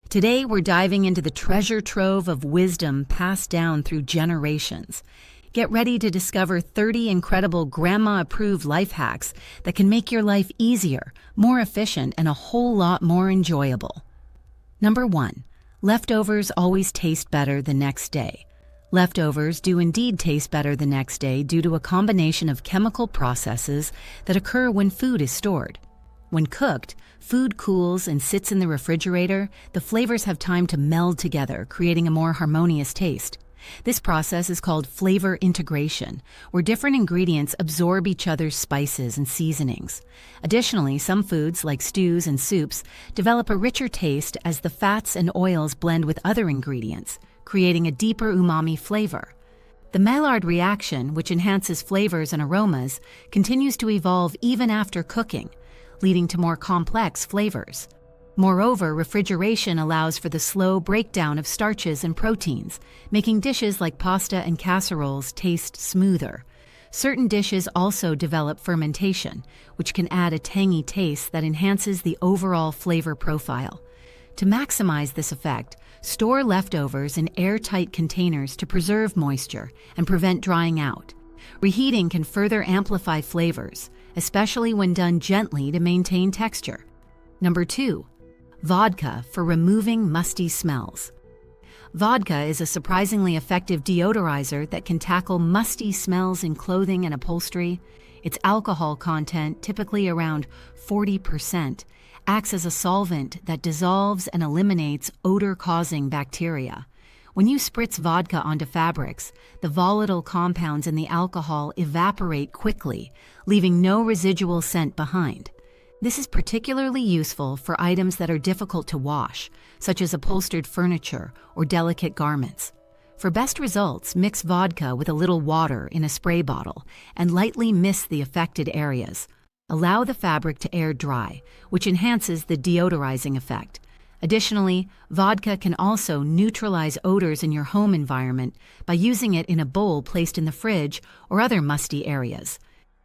Today, we're diving into the treasure trove of wisdom passed down through generations. Get ready to discover 30 incredible grandma-approved life hacks that can make your life easier, more efficient, and a whole lot more enjoyable. Number 1. Leftovers always taste better the next day. Leftovers do indeed taste better the next day due to a combination of chemical processes that occur when food is stored. When cooked, food cools and sits in the refrigerator, the flavors have time to meld together, creating a more harmonious taste. This process is called flavor integration, where different ingredients absorb each other's spices and seasonings. Additionally, some foods, like stews and soups, develop a richer taste as the fats and oils blend with other ingredients, creating a deeper umami flavor. The Maillard reaction, which enhances flavors and aromas, continues to evolve even after cooking, leading to more complex flavors. Moreover, refrigeration allows for the slow breakdown of starches and proteins, making dishes like pasta and casseroles taste smoother. Certain dishes also develop fermentation, which can add a tangy taste that enhances the overall flavor profile. To maximize this effect, store leftovers in airtight containers to preserve moisture and prevent drying out. Reheating can further amplify flavors, especially when done gently to maintain texture. Number 2. Vodka for removing musty smells. Vodka is a surprisingly effective deodorizer that can tackle musty smells in clothing and upholstery. Its alcohol content, typically around 40%, acts as a solvent that dissolves and eliminates odor-causing bacteria. When you spritz vodka onto fabrics, the volatile compounds in the alcohol evaporate quickly, leaving no residual scent behind. This is particularly useful for items that are difficult to wash, such as upholstered furniture or delicate garments. For best results, mix vodka with a little water in a spray bottle and lightly mist the affected areas. Allow the fabric to air dry, which enhances the deodorizing effect. Additionally, vodka can also neutralize odors in your home environment by using it in a bowl placed in the fridge or other musty areas.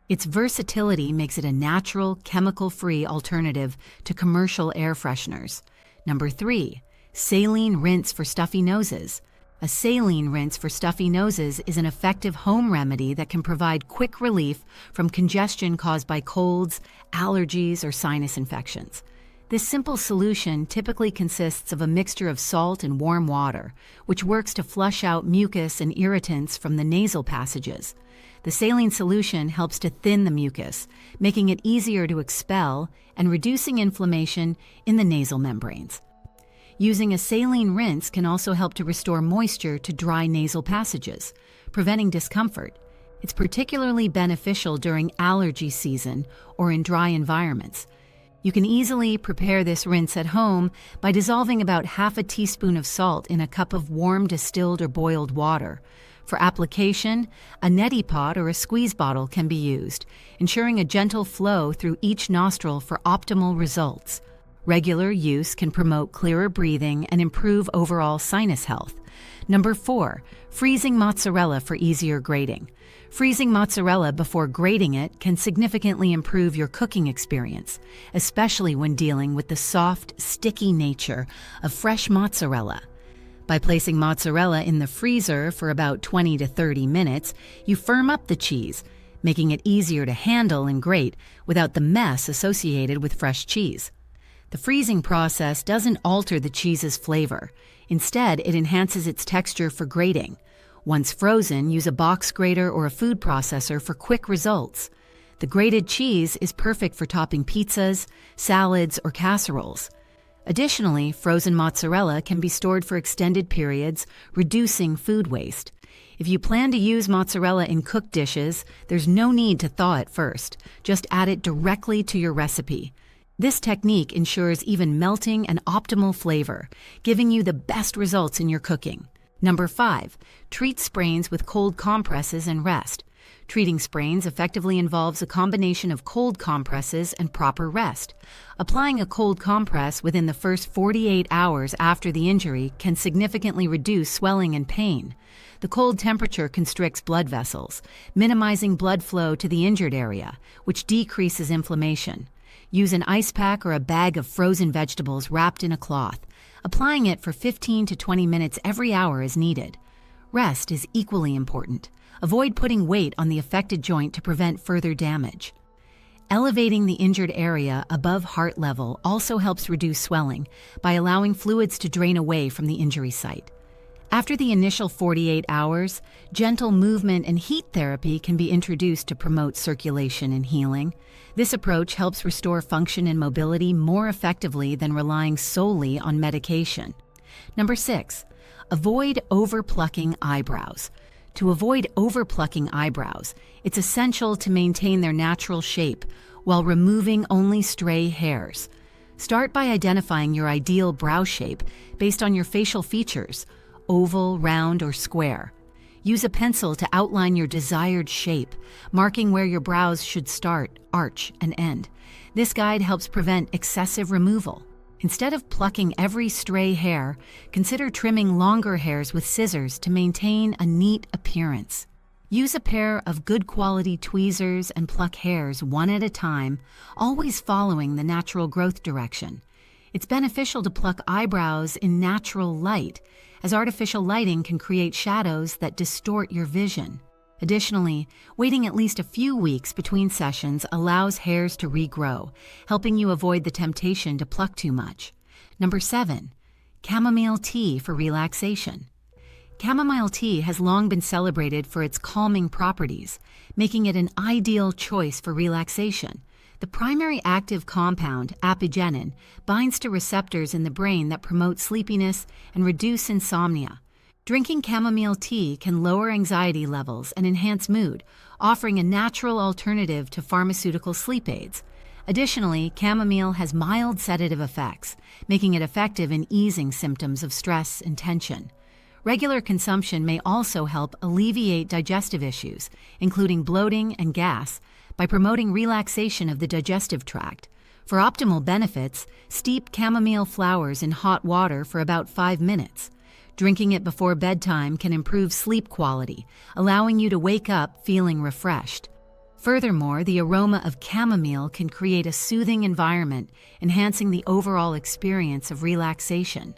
Its versatility makes it a natural, chemical-free alternative to commercial air fresheners. Number 3. Saline rinse for stuffy noses. A saline rinse for stuffy noses is an effective home remedy that can provide quick relief from congestion caused by colds, allergies, or sinus infections. This simple solution typically consists of a mixture of salt and warm water, which works to flush out mucus and irritants from the nasal passages. The saline solution helps to thin the mucus, making it easier to expel and reducing inflammation in the nasal membranes. Using a saline rinse can also help to restore moisture to dry nasal passages, preventing discomfort. It's particularly beneficial during allergy season or in dry environments. You can easily prepare this rinse at home by dissolving about half a teaspoon of salt in a cup of warm distilled or boiled water. For application, a neti pot or a squeeze bottle can be used, ensuring a gentle flow through each nostril for optimal results. Regular use can promote clearer breathing and improve overall sinus health. Number 4. Freezing mozzarella for easier grating. Freezing mozzarella before grating it can significantly improve your cooking experience, especially when dealing with the soft, sticky nature of fresh mozzarella. By placing mozzarella in the freezer for about 20 to 30 minutes, you firm up the cheese, making it easier to handle and grate without the mess associated with fresh cheese. The freezing process doesn't alter the cheese's flavor. Instead, it enhances its texture for grating. Once frozen, use a box grater or a food processor for quick results. The grated cheese is perfect for topping pizzas, salads, or casseroles. Additionally, frozen mozzarella can be stored for extended periods, reducing food waste. If you plan to use mozzarella in cooked dishes, there's no need to thaw it first. Just add it directly to your recipe. This technique ensures even melting and optimal flavor, giving you the best results in your cooking. Number 5. Treat sprains with cold compresses and rest. Treating sprains effectively involves a combination of cold compresses and proper rest. Applying a cold compress within the first 48 hours after the injury can significantly reduce swelling and pain. The cold temperature constricts blood vessels, minimizing blood flow to the injured area, which decreases inflammation. Use an ice pack or a bag of frozen vegetables wrapped in a cloth. Applying it for 15 to 20 minutes every hour is needed. Rest is equally important. Avoid putting weight on the affected joint to prevent further damage. Elevating the injured area above heart level also helps reduce swelling by allowing fluids to drain away from the injury site. After the initial 48 hours, gentle movement and heat therapy can be introduced to promote circulation and healing. This approach helps restore function and mobility more effectively than relying solely on medication. Number 6, avoid overplucking eyebrows. To avoid overplucking eyebrows, it's essential to maintain their natural shape while removing only stray hairs. Start by identifying your ideal brow shape based on your facial features: oval, round, or square. Use a pencil to outline your desired shape, marking where your brows should start, arch, and end. This guide helps prevent excessive removal. Instead of plucking every stray hair, consider trimming longer hairs with scissors to maintain a neat appearance. Use a pair of good quality tweezers and pluck hairs one at a time, always following the natural growth direction. It's beneficial to pluck eyebrows in natural light, as artificial lighting can create shadows that distort your vision. Additionally, waiting at least a few weeks between sessions allows hairs to regrow, helping you avoid the temptation to pluck too much. Number 7, chamomile tea for relaxation. Chamomile tea has long been celebrated for its calming properties, making it an ideal choice for relaxation. The primary active compound, apigenin, binds to receptors in the brain that promote sleepiness and reduce insomnia. Drinking chamomile tea can lower anxiety levels and enhance mood, offering a natural alternative to pharmaceutical sleep aids. Additionally, chamomile has mild sedative effects, making it effective in easing symptoms of stress and tension. Regular consumption may also help alleviate digestive issues, including bloating and gas, by promoting relaxation of the digestive tract. For optimal benefits, steep chamomile flowers in hot water for about 5 minutes. Drinking it before bedtime can improve sleep quality, allowing you to wake up feeling refreshed. Furthermore, the aroma of chamomile can create a soothing environment, enhancing the overall experience of relaxation.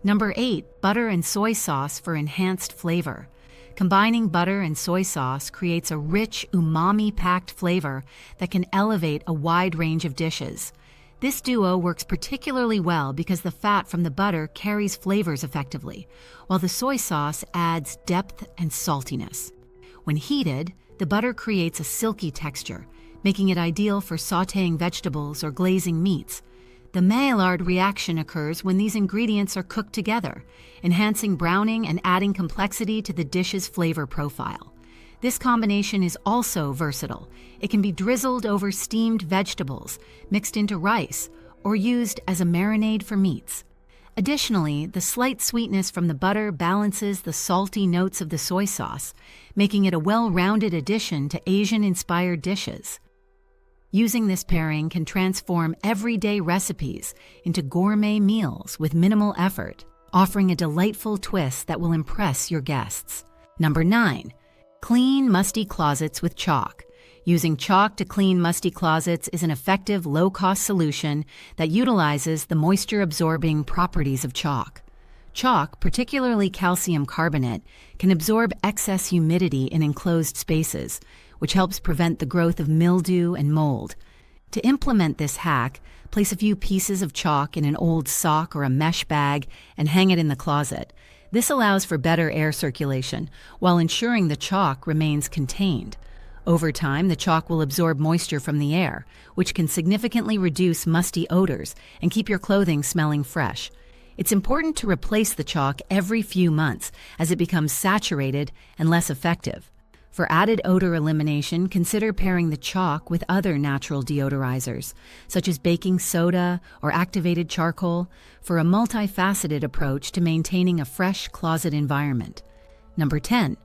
Number 8, butter and soy sauce for enhanced flavor. Combining butter and soy sauce creates a rich, umami-packed flavor that can elevate a wide range of dishes. This duo works particularly well because the fat from the butter carries flavors effectively, while the soy sauce adds depth and saltiness. When heated, the butter creates a silky texture, making it ideal for sautéing vegetables or glazing meats. The Maillard reaction occurs when these ingredients are cooked together, enhancing browning and adding complexity to the dish's flavor profile. This combination is also versatile. It can be drizzled over steamed vegetables, mixed into rice, or used as a marinade for meats. Additionally, the slight sweetness from the butter balances the salty notes of the soy sauce, making it a well-rounded addition to Asian-inspired dishes. Using this pairing can transform everyday recipes into gourmet meals with minimal effort, offering a delightful twist that will impress your guests. Number 9, clean musty closets with chalk. Using chalk to clean musty closets is an effective, low-cost solution that utilizes the moisture-absorbing properties of chalk. Chalk, particularly calcium carbonate, can absorb excess humidity in enclosed spaces, which helps prevent the growth of mildew and mold. To implement this hack, place a few pieces of chalk in an old sock or a mesh bag and hang it in the closet. This allows for better air circulation, while ensuring the chalk remains contained. Over time, the chalk will absorb moisture from the air, which can significantly reduce musty odors and keep your clothing smelling fresh. It's important to replace the chalk every few months as it becomes saturated and less effective. For added odor elimination, consider pairing the chalk with other natural deodorizers, such as baking soda or activated charcoal, for a multifaceted approach to maintaining a fresh closet environment. Number 10,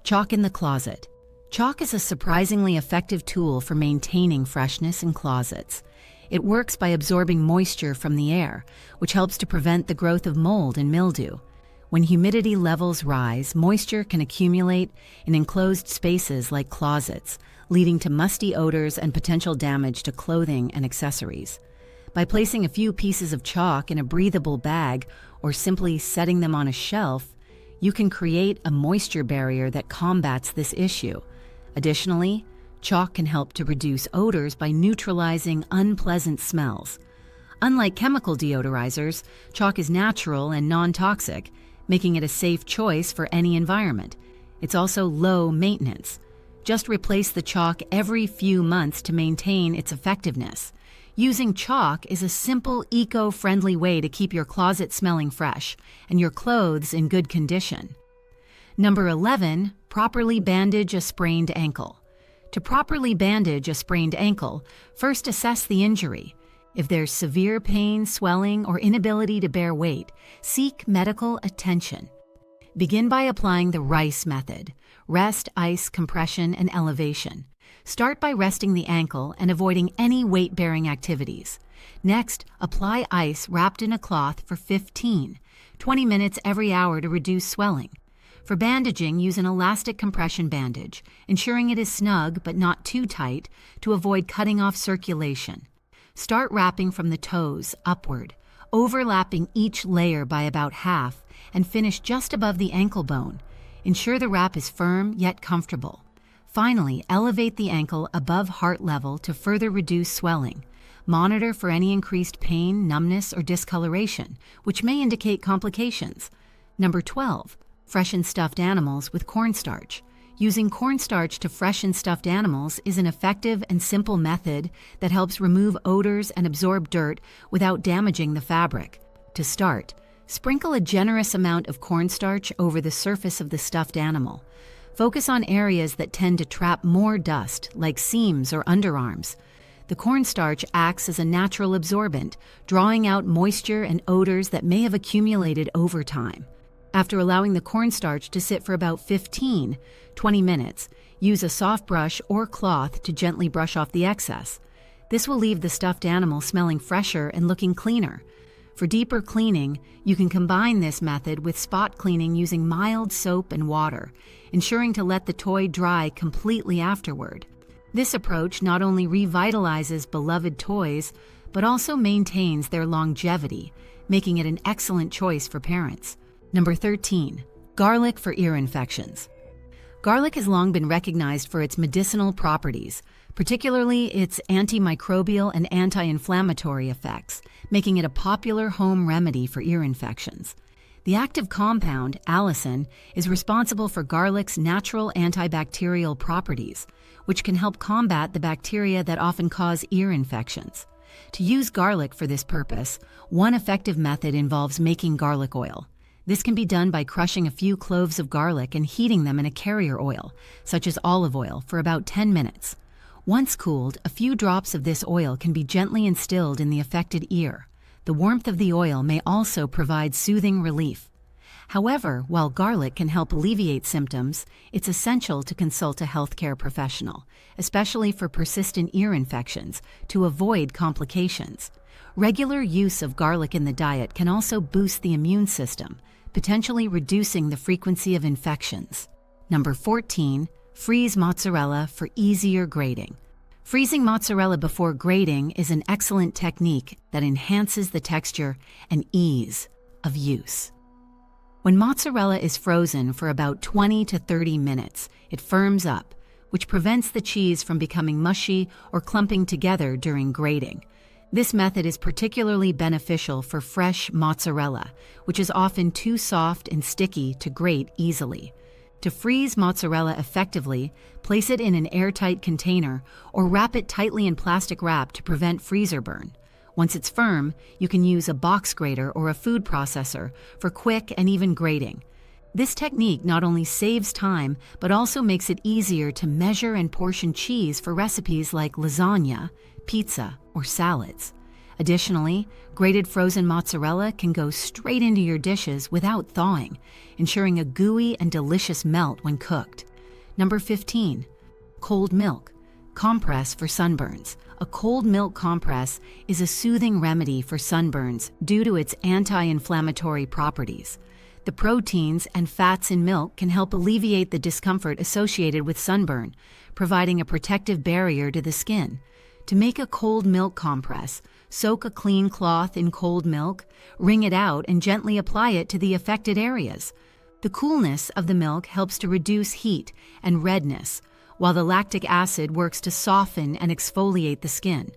chalk in the closet. Chalk is a surprisingly effective tool for maintaining freshness in closets. It works by absorbing moisture from the air, which helps to prevent the growth of mold and mildew. When humidity levels rise, moisture can accumulate in enclosed spaces like closets, leading to musty odors and potential damage to clothing and accessories. By placing a few pieces of chalk in a breathable bag or simply setting them on a shelf, you can create a moisture barrier that combats this issue. Additionally, chalk can help to reduce odors by neutralizing unpleasant smells. Unlike chemical deodorizers, chalk is natural and non-toxic, making it a safe choice for any environment. It's also low maintenance. Just replace the chalk every few months to maintain its effectiveness. Using chalk is a simple, eco-friendly way to keep your closet smelling fresh and your clothes in good condition. Number 11, properly bandage a sprained ankle. To properly bandage a sprained ankle, first assess the injury. If there's severe pain, swelling, or inability to bear weight, seek medical attention. Begin by applying the RICE method: rest, ice, compression, and elevation. Start by resting the ankle and avoiding any weight-bearing activities. Next, apply ice wrapped in a cloth for 15, 20 minutes every hour to reduce swelling. For bandaging, use an elastic compression bandage, ensuring it is snug but not too tight to avoid cutting off circulation. Start wrapping from the toes upward, overlapping each layer by about half, and finish just above the ankle bone. Ensure the wrap is firm yet comfortable. Finally, elevate the ankle above heart level to further reduce swelling. Monitor for any increased pain, numbness, or discoloration, which may indicate complications. Number 12, freshen stuffed animals with cornstarch. Using cornstarch to freshen stuffed animals is an effective and simple method that helps remove odors and absorb dirt without damaging the fabric. To start, sprinkle a generous amount of cornstarch over the surface of the stuffed animal. Focus on areas that tend to trap more dust, like seams or underarms. The cornstarch acts as a natural absorbent, drawing out moisture and odors that may have accumulated over time. After allowing the cornstarch to sit for about 15, 20 minutes, use a soft brush or cloth to gently brush off the excess. This will leave the stuffed animal smelling fresher and looking cleaner. For deeper cleaning, you can combine this method with spot cleaning using mild soap and water, ensuring to let the toy dry completely afterward. This approach not only revitalizes beloved toys, but also maintains their longevity, making it an excellent choice for parents. Number 13, garlic for ear infections. Garlic has long been recognized for its medicinal properties, particularly its antimicrobial and anti-inflammatory effects, making it a popular home remedy for ear infections. The active compound, allicin, is responsible for garlic's natural antibacterial properties, which can help combat the bacteria that often cause ear infections. To use garlic for this purpose, one effective method involves making garlic oil. This can be done by crushing a few cloves of garlic and heating them in a carrier oil, such as olive oil, for about 10 minutes. Once cooled, a few drops of this oil can be gently instilled in the affected ear. The warmth of the oil may also provide soothing relief. However, while garlic can help alleviate symptoms, it's essential to consult a healthcare professional, especially for persistent ear infections, to avoid complications. Regular use of garlic in the diet can also boost the immune system, potentially reducing the frequency of infections. Number 14, freeze mozzarella for easier grating. Freezing mozzarella before grating is an excellent technique that enhances the texture and ease of use. When mozzarella is frozen for about 20 to 30 minutes, it firms up, which prevents the cheese from becoming mushy or clumping together during grating. This method is particularly beneficial for fresh mozzarella, which is often too soft and sticky to grate easily. To freeze mozzarella effectively, place it in an airtight container or wrap it tightly in plastic wrap to prevent freezer burn. Once it's firm, you can use a box grater or a food processor for quick and even grating. This technique not only saves time, but also makes it easier to measure and portion cheese for recipes like lasagna, pizza, or salads. Additionally, grated frozen mozzarella can go straight into your dishes without thawing, ensuring a gooey and delicious melt when cooked. Number 15, cold milk. Compress for sunburns. A cold milk compress is a soothing remedy for sunburns due to its anti-inflammatory properties. The proteins and fats in milk can help alleviate the discomfort associated with sunburn, providing a protective barrier to the skin. To make a cold milk compress, soak a clean cloth in cold milk, wring it out, and gently apply it to the affected areas. The coolness of the milk helps to reduce heat and redness, while the lactic acid works to soften and exfoliate the skin.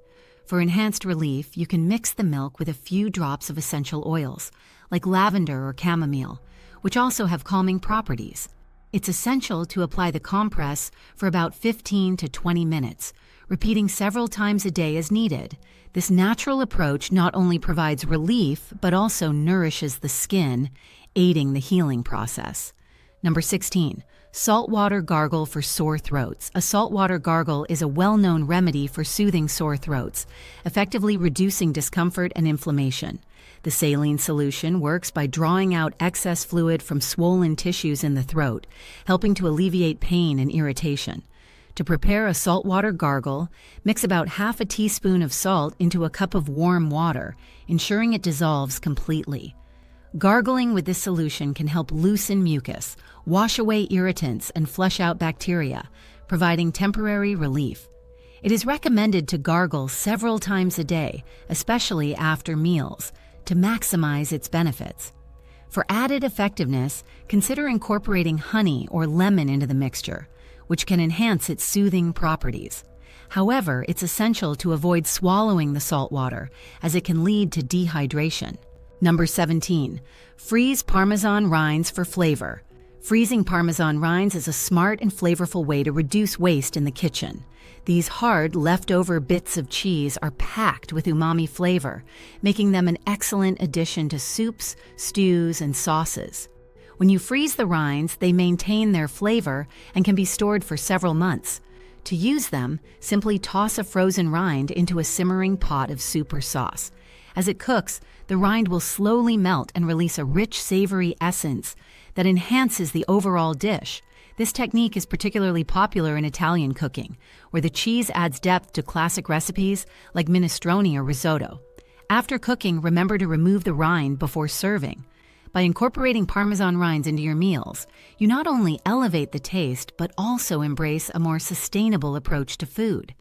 For enhanced relief, you can mix the milk with a few drops of essential oils, like lavender or chamomile, which also have calming properties. It's essential to apply the compress for about 15 to 20 minutes, repeating several times a day as needed. This natural approach not only provides relief, but also nourishes the skin, aiding the healing process. Number 16, saltwater gargle for sore throats. A saltwater gargle is a well-known remedy for soothing sore throats, effectively reducing discomfort and inflammation. The saline solution works by drawing out excess fluid from swollen tissues in the throat, helping to alleviate pain and irritation. To prepare a saltwater gargle, mix about half a teaspoon of salt into a cup of warm water, ensuring it dissolves completely. Gargling with this solution can help loosen mucus, wash away irritants, and flush out bacteria, providing temporary relief. It is recommended to gargle several times a day, especially after meals, to maximize its benefits. For added effectiveness, consider incorporating honey or lemon into the mixture, which can enhance its soothing properties. However, it's essential to avoid swallowing the salt water, as it can lead to dehydration. Number 17, freeze Parmesan rinds for flavor. Freezing Parmesan rinds is a smart and flavorful way to reduce waste in the kitchen. These hard, leftover bits of cheese are packed with umami flavor, making them an excellent addition to soups, stews, and sauces. When you freeze the rinds, they maintain their flavor and can be stored for several months. To use them, simply toss a frozen rind into a simmering pot of soup or sauce. As it cooks, the rind will slowly melt and release a rich, savory essence that enhances the overall dish. This technique is particularly popular in Italian cooking, where the cheese adds depth to classic recipes like minestrone or risotto. After cooking, remember to remove the rind before serving. By incorporating Parmesan rinds into your meals, you not only elevate the taste, but also embrace a more sustainable approach to food.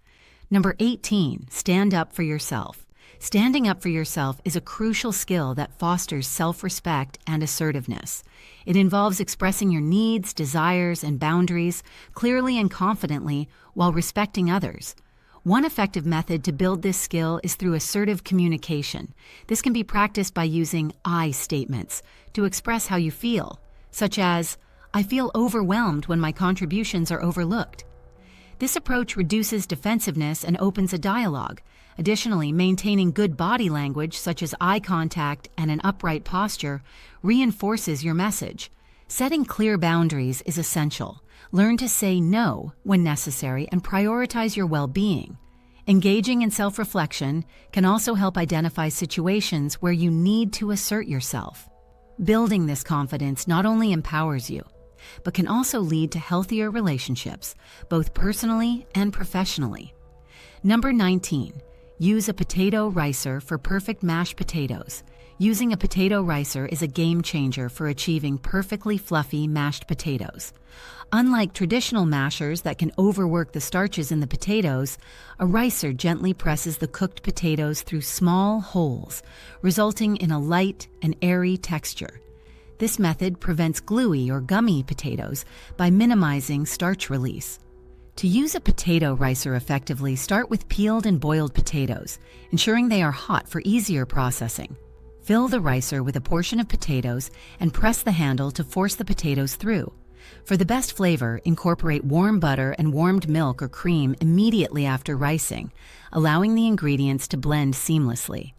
Number 18, stand up for yourself. Standing up for yourself is a crucial skill that fosters self-respect and assertiveness. It involves expressing your needs, desires, and boundaries clearly and confidently while respecting others. One effective method to build this skill is through assertive communication. This can be practiced by using I statements to express how you feel, such as, "I feel overwhelmed when my contributions are overlooked." This approach reduces defensiveness and opens a dialogue. Additionally, maintaining good body language, such as eye contact and an upright posture, reinforces your message. Setting clear boundaries is essential. Learn to say no when necessary and prioritize your well-being. Engaging in self-reflection can also help identify situations where you need to assert yourself. Building this confidence not only empowers you, but can also lead to healthier relationships, both personally and professionally. Number 19, use a potato ricer for perfect mashed potatoes. Using a potato ricer is a game changer for achieving perfectly fluffy mashed potatoes. Unlike traditional mashers that can overwork the starches in the potatoes, a ricer gently presses the cooked potatoes through small holes, resulting in a light and airy texture. This method prevents gluey or gummy potatoes by minimizing starch release. To use a potato ricer effectively, start with peeled and boiled potatoes, ensuring they are hot for easier processing. Fill the ricer with a portion of potatoes and press the handle to force the potatoes through. For the best flavor, incorporate warm butter and warmed milk or cream immediately after ricing, allowing the ingredients to blend seamlessly.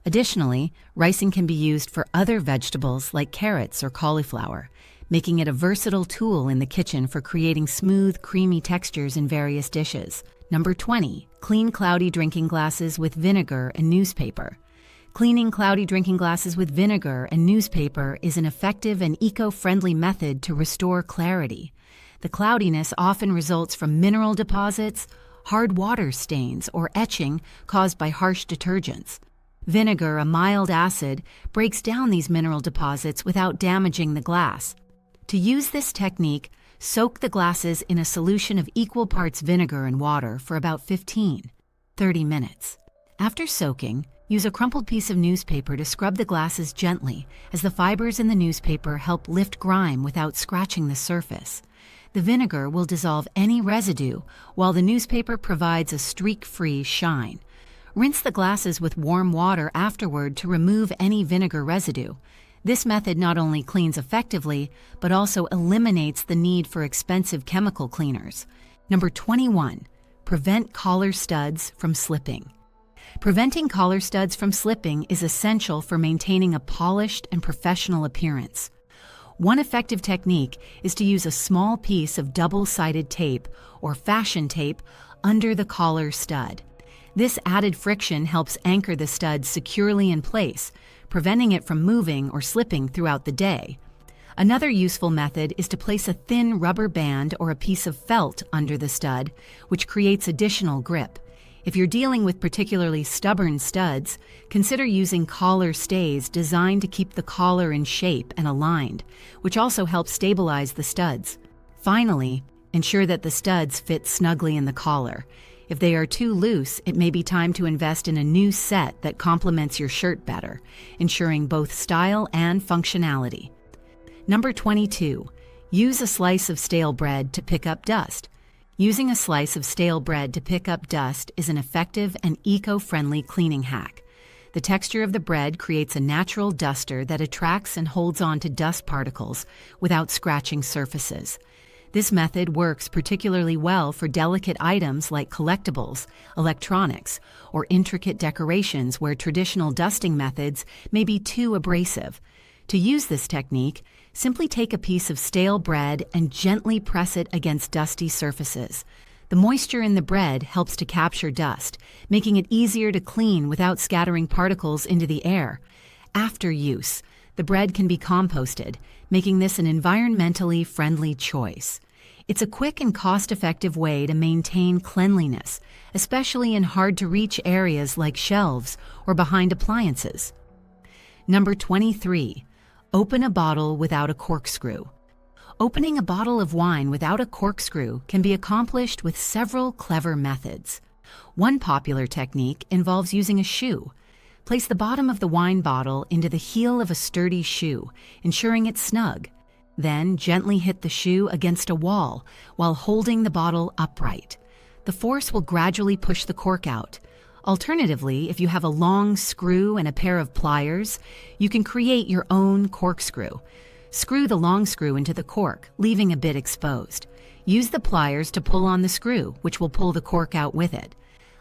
Additionally, ricing can be used for other vegetables like carrots or cauliflower, making it a versatile tool in the kitchen for creating smooth, creamy textures in various dishes. Number 20, clean cloudy drinking glasses with vinegar and newspaper. Cleaning cloudy drinking glasses with vinegar and newspaper is an effective and eco-friendly method to restore clarity. The cloudiness often results from mineral deposits, hard water stains, or etching caused by harsh detergents. Vinegar, a mild acid, breaks down these mineral deposits without damaging the glass. To use this technique, soak the glasses in a solution of equal parts vinegar and water for about 15 30 minutes. After soaking, use a crumpled piece of newspaper to scrub the glasses gently, as the fibers in the newspaper help lift grime without scratching the surface. The vinegar will dissolve any residue, while the newspaper provides a streak-free shine. Rinse the glasses with warm water afterward to remove any vinegar residue. This method not only cleans effectively, but also eliminates the need for expensive chemical cleaners. Number 21. Prevent collar studs from slipping. Preventing collar studs from slipping is essential for maintaining a polished and professional appearance. One effective technique is to use a small piece of double-sided tape or fashion tape under the collar stud. This added friction helps anchor the stud securely in place, preventing it from moving or slipping throughout the day. Another useful method is to place a thin rubber band or a piece of felt under the stud, which creates additional grip. If you're dealing with particularly stubborn studs, consider using collar stays designed to keep the collar in shape and aligned, which also helps stabilize the studs. Finally, ensure that the studs fit snugly in the collar. If they are too loose, it may be time to invest in a new set that complements your shirt better, ensuring both style and functionality. Number 22. Use a slice of stale bread to pick up dust. Using a slice of stale bread to pick up dust is an effective and eco-friendly cleaning hack. The texture of the bread creates a natural duster that attracts and holds on to dust particles without scratching surfaces. This method works particularly well for delicate items like collectibles, electronics, or intricate decorations where traditional dusting methods may be too abrasive. To use this technique, simply take a piece of stale bread and gently press it against dusty surfaces. The moisture in the bread helps to capture dust, making it easier to clean without scattering particles into the air. After use, the bread can be composted, making this an environmentally friendly choice. It's a quick and cost-effective way to maintain cleanliness, especially in hard-to-reach areas like shelves or behind appliances. Number 23. Open a bottle without a corkscrew. Opening a bottle of wine without a corkscrew can be accomplished with several clever methods. One popular technique involves using a shoe. Place the bottom of the wine bottle into the heel of a sturdy shoe, ensuring it's snug. Then gently hit the shoe against a wall while holding the bottle upright. The force will gradually push the cork out. Alternatively, if you have a long screw and a pair of pliers, you can create your own corkscrew. Screw the long screw into the cork, leaving a bit exposed. Use the pliers to pull on the screw, which will pull the cork out with it.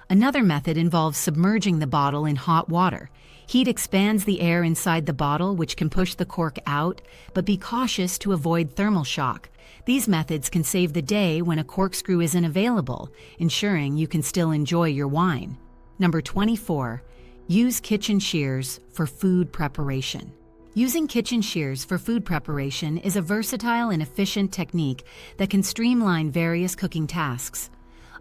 Another method involves submerging the bottle in hot water. Heat expands the air inside the bottle, which can push the cork out, but be cautious to avoid thermal shock. These methods can save the day when a corkscrew isn't available, ensuring you can still enjoy your wine. Number 24. Use kitchen shears for food preparation. Using kitchen shears for food preparation is a versatile and efficient technique that can streamline various cooking tasks.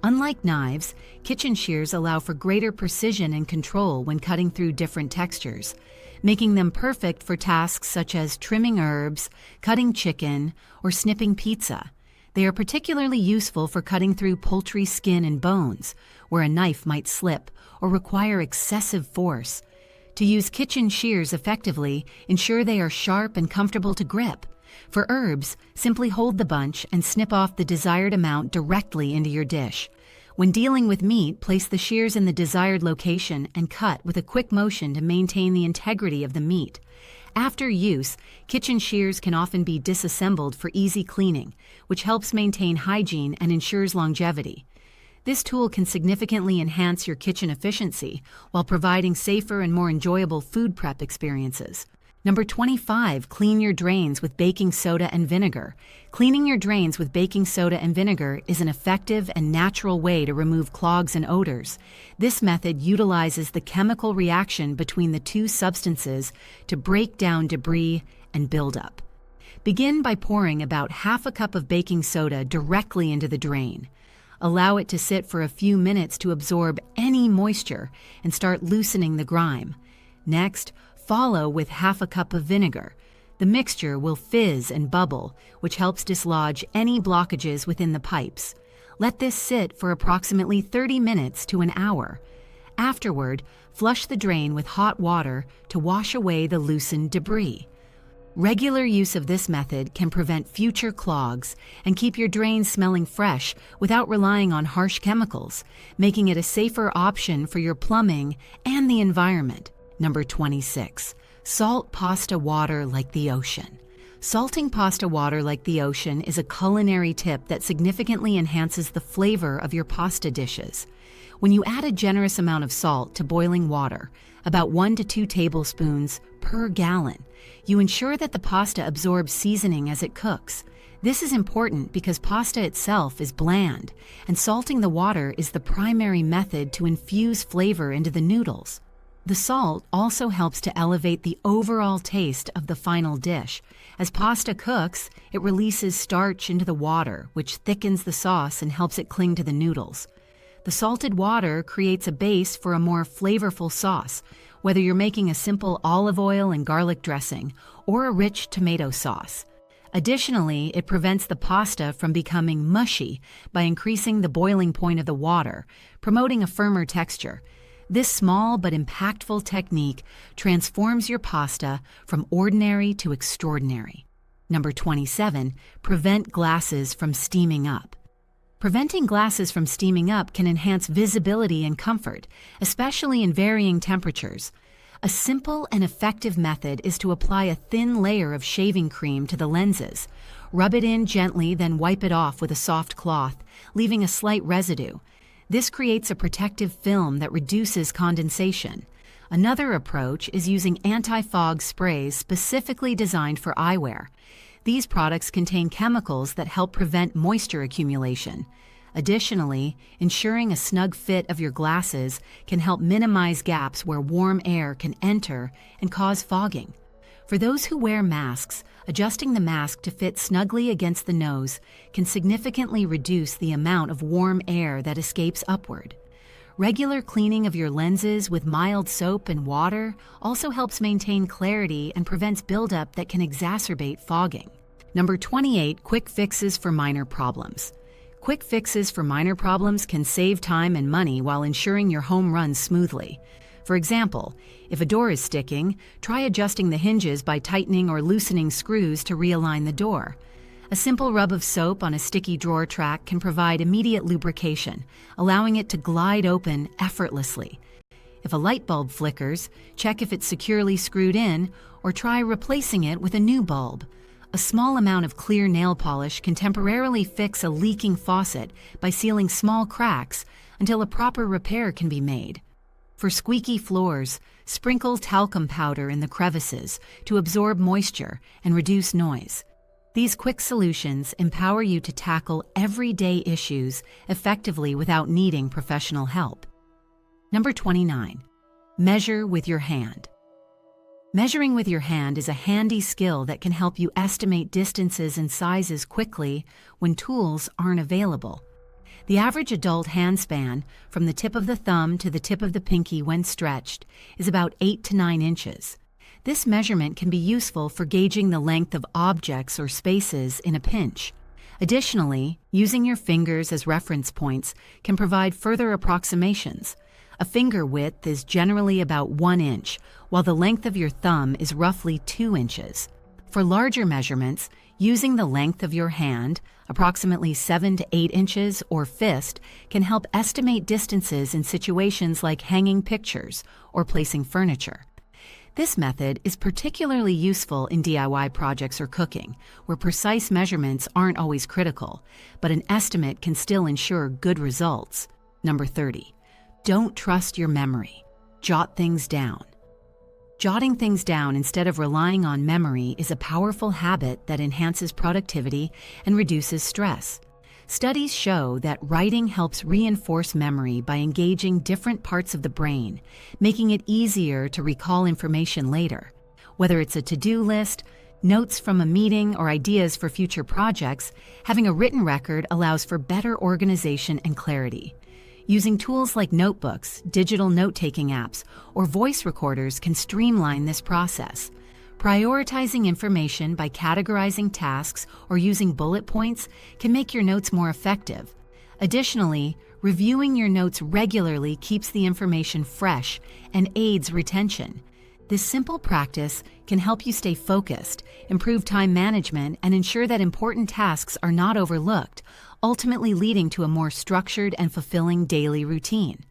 Unlike knives, kitchen shears allow for greater precision and control when cutting through different textures, making them perfect for tasks such as trimming herbs, cutting chicken, or snipping pizza. They are particularly useful for cutting through poultry skin and bones, where a knife might slip or require excessive force. To use kitchen shears effectively, ensure they are sharp and comfortable to grip. For herbs, simply hold the bunch and snip off the desired amount directly into your dish. When dealing with meat, place the shears in the desired location and cut with a quick motion to maintain the integrity of the meat. After use, kitchen shears can often be disassembled for easy cleaning, which helps maintain hygiene and ensures longevity. This tool can significantly enhance your kitchen efficiency while providing safer and more enjoyable food prep experiences. Number 25. Clean your drains with baking soda and vinegar. Cleaning your drains with baking soda and vinegar is an effective and natural way to remove clogs and odors. This method utilizes the chemical reaction between the two substances to break down debris and buildup. Begin by pouring about half a cup of baking soda directly into the drain. Allow it to sit for a few minutes to absorb any moisture and start loosening the grime. Next, follow with half a cup of vinegar. The mixture will fizz and bubble, which helps dislodge any blockages within the pipes. Let this sit for approximately 30 minutes to an hour. Afterward, flush the drain with hot water to wash away the loosened debris. Regular use of this method can prevent future clogs and keep your drain smelling fresh without relying on harsh chemicals, making it a safer option for your plumbing and the environment. Number 26. Salt pasta water like the ocean. Salting pasta water like the ocean is a culinary tip that significantly enhances the flavor of your pasta dishes. When you add a generous amount of salt to boiling water, about 1 to 2 tablespoons per gallon, you ensure that the pasta absorbs seasoning as it cooks. This is important because pasta itself is bland, and salting the water is the primary method to infuse flavor into the noodles. The salt also helps to elevate the overall taste of the final dish. As pasta cooks, it releases starch into the water, which thickens the sauce and helps it cling to the noodles. The salted water creates a base for a more flavorful sauce, whether you're making a simple olive oil and garlic dressing or a rich tomato sauce. Additionally, it prevents the pasta from becoming mushy by increasing the boiling point of the water, promoting a firmer texture. This small but impactful technique transforms your pasta from ordinary to extraordinary. Number 27. Prevent glasses from steaming up. Preventing glasses from steaming up can enhance visibility and comfort, especially in varying temperatures. A simple and effective method is to apply a thin layer of shaving cream to the lenses. Rub it in gently, then wipe it off with a soft cloth, leaving a slight residue. This creates a protective film that reduces condensation. Another approach is using anti-fog sprays specifically designed for eyewear. These products contain chemicals that help prevent moisture accumulation. Additionally, ensuring a snug fit of your glasses can help minimize gaps where warm air can enter and cause fogging. For those who wear masks, adjusting the mask to fit snugly against the nose can significantly reduce the amount of warm air that escapes upward. Regular cleaning of your lenses with mild soap and water also helps maintain clarity and prevents buildup that can exacerbate fogging. Number 28. Quick fixes for minor problems. Quick fixes for minor problems can save time and money while ensuring your home runs smoothly. For example, if a door is sticking, try adjusting the hinges by tightening or loosening screws to realign the door. A simple rub of soap on a sticky drawer track can provide immediate lubrication, allowing it to glide open effortlessly. If a light bulb flickers, check if it's securely screwed in or try replacing it with a new bulb. A small amount of clear nail polish can temporarily fix a leaking faucet by sealing small cracks until a proper repair can be made. For squeaky floors, sprinkle talcum powder in the crevices to absorb moisture and reduce noise. These quick solutions empower you to tackle everyday issues effectively without needing professional help. Number 29. Measure with your hand. Measuring with your hand is a handy skill that can help you estimate distances and sizes quickly when tools aren't available. The average adult hand span, from the tip of the thumb to the tip of the pinky when stretched, is about 8 to 9 inches. This measurement can be useful for gauging the length of objects or spaces in a pinch. Additionally, using your fingers as reference points can provide further approximations. A finger width is generally about 1 inch, while the length of your thumb is roughly 2 inches. For larger measurements, using the length of your hand, approximately 7 to 8 inches, or fist, can help estimate distances in situations like hanging pictures or placing furniture. This method is particularly useful in DIY projects or cooking, where precise measurements aren't always critical, but an estimate can still ensure good results. Number 30. Don't trust your memory. Jot things down. Jotting things down instead of relying on memory is a powerful habit that enhances productivity and reduces stress. Studies show that writing helps reinforce memory by engaging different parts of the brain, making it easier to recall information later. Whether it's a to-do list, notes from a meeting, or ideas for future projects, having a written record allows for better organization and clarity. Using tools like notebooks, digital note-taking apps, or voice recorders can streamline this process. Prioritizing information by categorizing tasks or using bullet points can make your notes more effective. Additionally, reviewing your notes regularly keeps the information fresh and aids retention. This simple practice can help you stay focused, improve time management, and ensure that important tasks are not overlooked, ultimately leading to a more structured and fulfilling daily routine.